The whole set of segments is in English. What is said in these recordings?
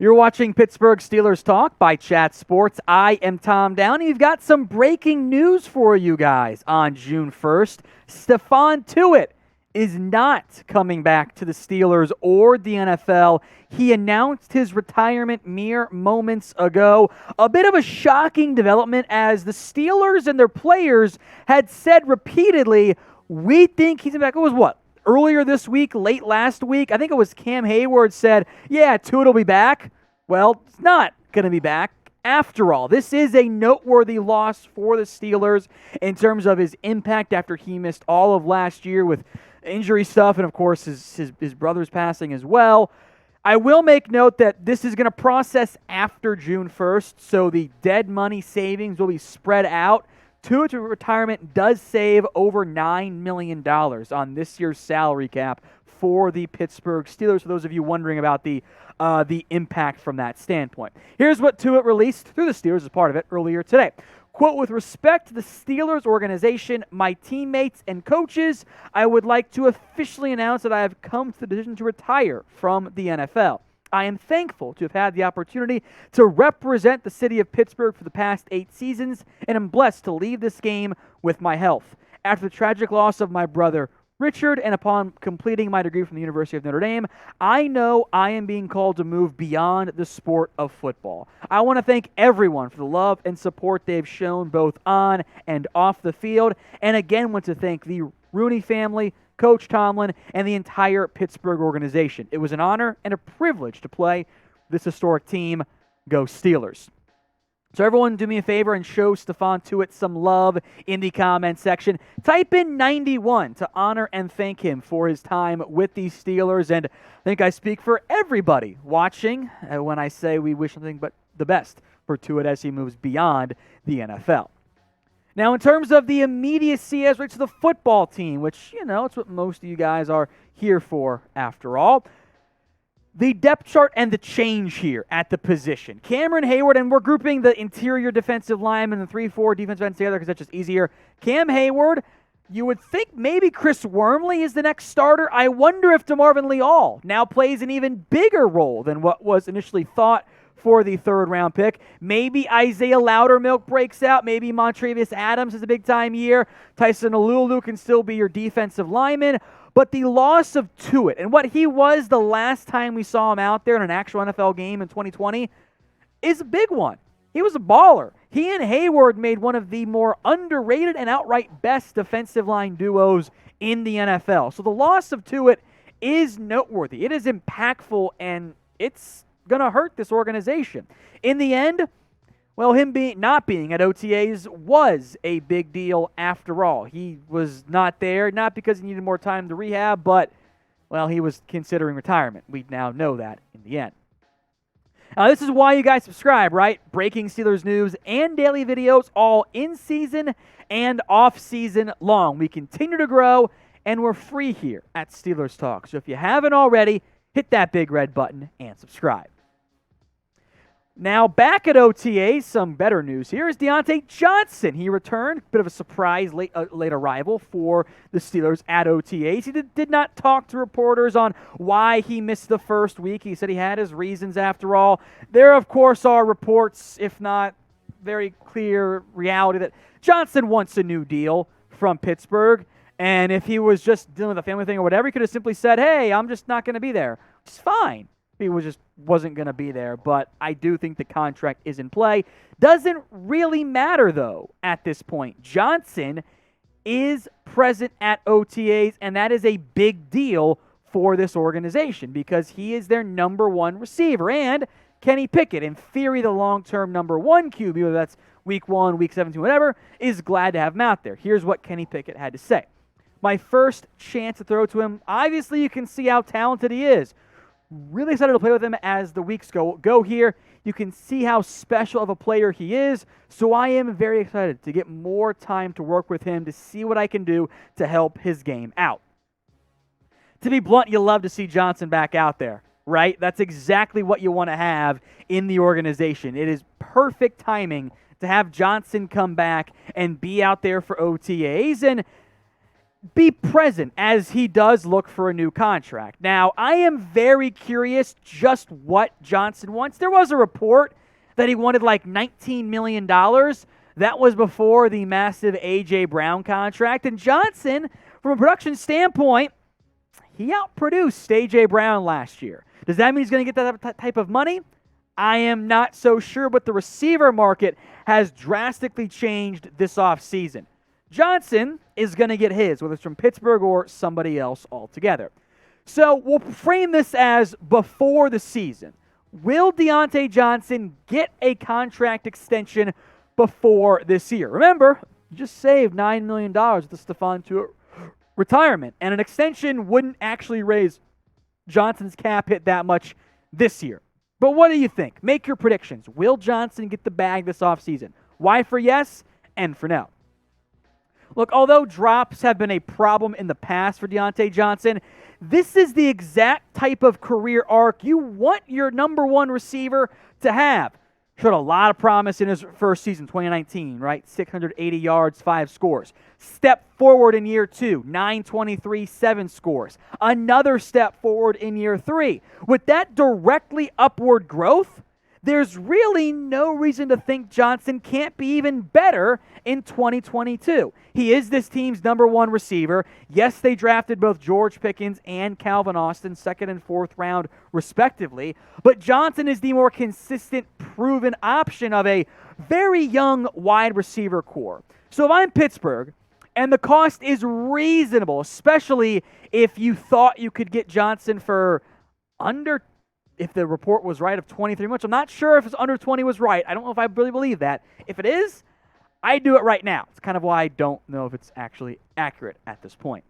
You're watching Pittsburgh Steelers Talk by Chat Sports. I am Tom Downey. We've got some breaking news for you guys on June 1st. Stephon Tuitt is not coming back to the Steelers or the NFL. He announced his retirement mere moments ago. A bit of a shocking development as the Steelers and their players had said repeatedly, we think he's back. It was what? Earlier this week, late last week, I think it was Cam Hayward said, yeah, Tuitt will be back. Well, it's not going to be back after all. This is a noteworthy loss for the Steelers in terms of his impact after he missed all of last year with injury stuff and, of course, his brother's passing as well. I will make note that this is going to process after June 1st, so the dead money savings will be spread out. Tuitt's retirement does save over $9 million on this year's salary cap for the Pittsburgh Steelers, for those of you wondering about the impact from that standpoint. Here's what Tuitt released through the Steelers as part of it earlier today. Quote, with respect to the Steelers organization, my teammates and coaches, I would like to officially announce that I have come to the decision to retire from the NFL. I am thankful to have had the opportunity to represent the city of Pittsburgh for the past 8 seasons, and am blessed to leave this game with my health. After the tragic loss of my brother, Richard, and upon completing my degree from the University of Notre Dame, I know I am being called to move beyond the sport of football. I want to thank everyone for the love and support they've shown both on and off the field, and again want to thank the Rooney family, Coach Tomlin, and the entire Pittsburgh organization. It was an honor and a privilege to play this historic team. Go Steelers. So everyone do me a favor and show Stephon Tuitt some love in the comment section. Type in 91 to honor and thank him for his time with the Steelers. And I think I speak for everybody watching when I say we wish nothing but the best for Tuitt as he moves beyond the NFL. Now, in terms of the immediacy as relates to the football team, which, it's what most of you guys are here for after all, the depth chart and the change here at the position. Cameron Hayward, and we're grouping the interior defensive linemen and the 3-4 defensive ends together because that's just easier. Cam Hayward, you would think maybe Chris Wormley is the next starter. I wonder if DeMarvin Leal now plays an even bigger role than what was initially thought for the third-round pick. Maybe Isaiah Loudermilk breaks out. Maybe Montravius Adams has a big-time year. Tyson Alulu can still be your defensive lineman. But the loss of Tuitt and what he was the last time we saw him out there in an actual NFL game in 2020 is a big one. He was a baller. He and Hayward made one of the more underrated and outright best defensive line duos in the NFL. So the loss of Tuitt is noteworthy. It is impactful, and it's going to hurt this organization. In the end, well, him not being at OTAs was a big deal after all. He was not there, not because he needed more time to rehab, but, well, he was considering retirement. We now know that in the end. Now, this is why you guys subscribe, right? Breaking Steelers news and daily videos all in season and off season long. We continue to grow, and we're free here at Steelers Talk. So if you haven't already, hit that big red button and subscribe. Now, back at OTA, some better news here is Diontae Johnson. He returned, bit of a surprise late arrival for the Steelers at OTAs. He did not talk to reporters on why he missed the first week. He said he had his reasons after all. There, of course, are reports, if not very clear reality, that Johnson wants a new deal from Pittsburgh. And if he was just dealing with a family thing or whatever, he could have simply said, hey, I'm just not going to be there. It's fine. He wasn't going to be there, but I do think the contract is in play. Doesn't really matter, though, at this point. Johnson is present at OTAs, and that is a big deal for this organization because he is their number one receiver. And Kenny Pickett, in theory, the long-term number one QB, whether that's week 1, week 17, whatever, is glad to have him out there. Here's what Kenny Pickett had to say. My first chance to throw to him, obviously you can see how talented he is. Really excited to play with him as the weeks go here. You can see how special of a player he is, so I am very excited to get more time to work with him to see what I can do to help his game out. To be blunt, you love to see Johnson back out there, right? That's exactly what you want to have in the organization. It is perfect timing to have Johnson come back and be out there for OTAs, and be present as he does look for a new contract. Now, I am very curious just what Johnson wants. There was a report that he wanted like $19 million. That was before the massive A.J. Brown contract. And Johnson, from a production standpoint, he outproduced A.J. Brown last year. Does that mean he's going to get that type of money? I am not so sure, but the receiver market has drastically changed this offseason. Johnson is going to get his, whether it's from Pittsburgh or somebody else altogether. So we'll frame this as before the season. Will Diontae Johnson get a contract extension before this year? Remember, you just saved $9 million with the Stephon Tuitt retirement, and an extension wouldn't actually raise Johnson's cap hit that much this year. But what do you think? Make your predictions. Will Johnson get the bag this offseason? Y for yes, N for no. Look, although drops have been a problem in the past for Diontae Johnson, this is the exact type of career arc you want your number one receiver to have. Showed a lot of promise in his first season, 2019, right? 680 yards, 5 scores. Step forward in year 2, 923, 7 scores. Another step forward in year 3. With that directly upward growth, there's really no reason to think Johnson can't be even better in 2022. He is this team's number one receiver. Yes, they drafted both George Pickens and Calvin Austin, 2nd and 4th round, respectively. But Johnson is the more consistent, proven option of a very young wide receiver core. So if I'm Pittsburgh, and the cost is reasonable, especially if you thought you could get Johnson for if the report was right, of 23 months. I'm not sure if it's under 20 was right. I don't know if I really believe that. If it is, I'd do it right now. It's kind of why I don't know if it's actually accurate at this point.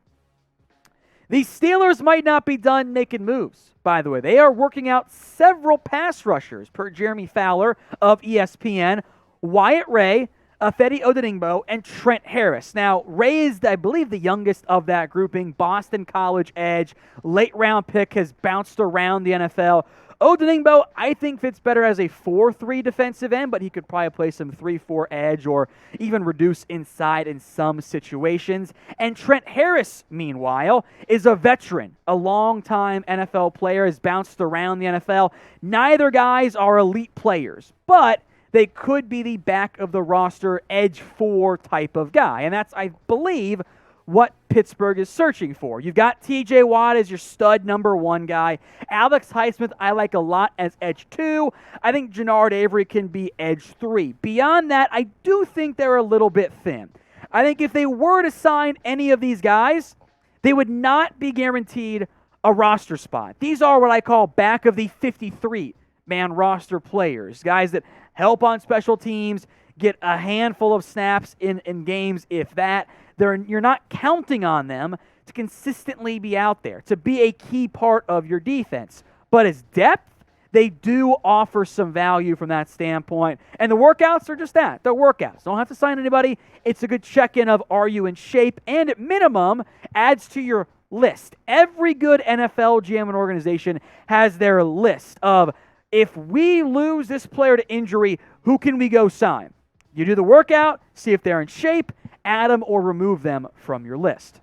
The Steelers might not be done making moves, by the way. They are working out several pass rushers, per Jeremy Fowler of ESPN, Wyatt Ray, Fedi Odedingbo, and Trent Harris. Now, Ray is, I believe, the youngest of that grouping. Boston College edge, late-round pick, has bounced around the NFL. Odedingbo, I think, fits better as a 4-3 defensive end, but he could probably play some 3-4 edge or even reduce inside in some situations. And Trent Harris, meanwhile, is a veteran, a long-time NFL player, has bounced around the NFL. Neither guys are elite players, but they could be the back of the roster edge 4 type of guy. And that's, I believe, what Pittsburgh is searching for. You've got TJ Watt as your stud number 1 guy. Alex Highsmith I like a lot as edge 2. I think Jannard Avery can be edge 3. Beyond that, I do think they're a little bit thin. I think if they were to sign any of these guys, they would not be guaranteed a roster spot. These are what I call back of the 53-man roster players, guys that help on special teams, get a handful of snaps in games, if that. You're not counting on them to consistently be out there, to be a key part of your defense. But as depth, they do offer some value from that standpoint. And the workouts are just that. They're workouts. Don't have to sign anybody. It's a good check-in of, are you in shape? And at minimum, adds to your list. Every good NFL GM and organization has their list of, if we lose this player to injury, who can we go sign? You do the workout, see if they're in shape, add them or remove them from your list.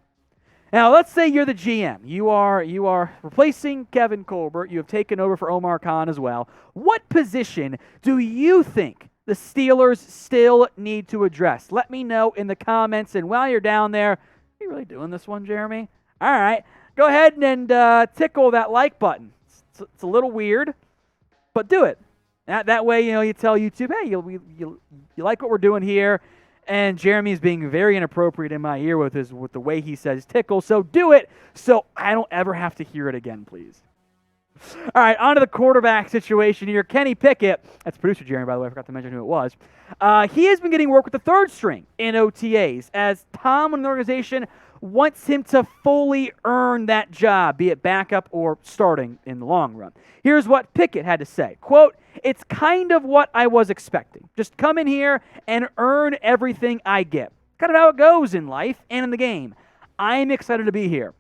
Now, let's say you're the GM. You are replacing Kevin Colbert. You have taken over for Omar Khan as well. What position do you think the Steelers still need to address? Let me know in the comments. And while you're down there, are you really doing this one, Jeremy? All right. Go ahead and tickle that like button. It's a little weird, but do it. That way, you tell YouTube, hey, you like what we're doing here. And Jeremy is being very inappropriate in my ear with the way he says tickle. So do it so I don't ever have to hear it again, please. All right, on to the quarterback situation here. Kenny Pickett, that's producer Jeremy, by the way. I forgot to mention who it was. He has been getting work with the third string in OTAs as Tom and the organization wants him to fully earn that job, be it backup or starting in the long run. Here's what Pickett had to say. Quote, "It's kind of what I was expecting. Just come in here and earn everything I get. Kind of how it goes in life and in the game. I'm excited to be here."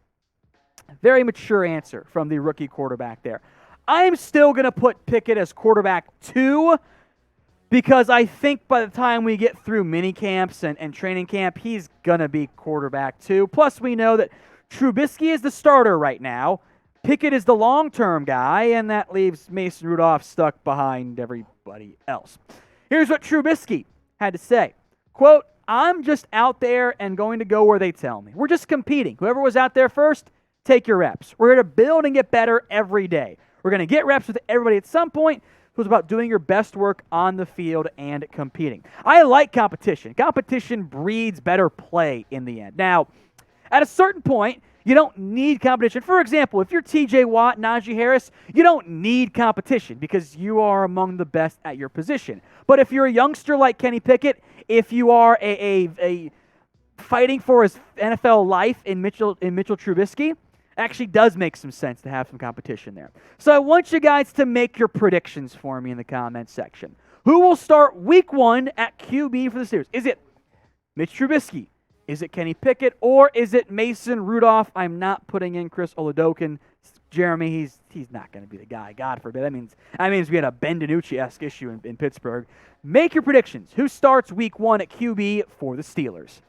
Very mature answer from the rookie quarterback there. I'm still going to put Pickett as quarterback 2, because I think by the time we get through mini camps and training camp, he's going to be quarterback too. Plus, we know that Trubisky is the starter right now. Pickett is the long-term guy, and that leaves Mason Rudolph stuck behind everybody else. Here's what Trubisky had to say. Quote, "I'm just out there and going to go where they tell me. We're just competing. Whoever was out there first, take your reps. We're going to build and get better every day. We're going to get reps with everybody at some point. It was about doing your best work on the field and competing." I like competition. Competition breeds better play in the end. Now, at a certain point, you don't need competition. For example, if you're TJ Watt, Najee Harris, you don't need competition because you are among the best at your position. But if you're a youngster like Kenny Pickett, if you are a fighting for his NFL life in Mitchell Trubisky, actually does make some sense to have some competition there. So I want you guys to make your predictions for me in the comments section. Who will start week 1 at QB for the Steelers? Is it Mitch Trubisky? Is it Kenny Pickett? Or is it Mason Rudolph? I'm not putting in Chris Loudermilk. Jeremy, he's not going to be the guy. God forbid. That means we had a Ben DiNucci-esque issue in Pittsburgh. Make your predictions. Who starts week 1 at QB for the Steelers?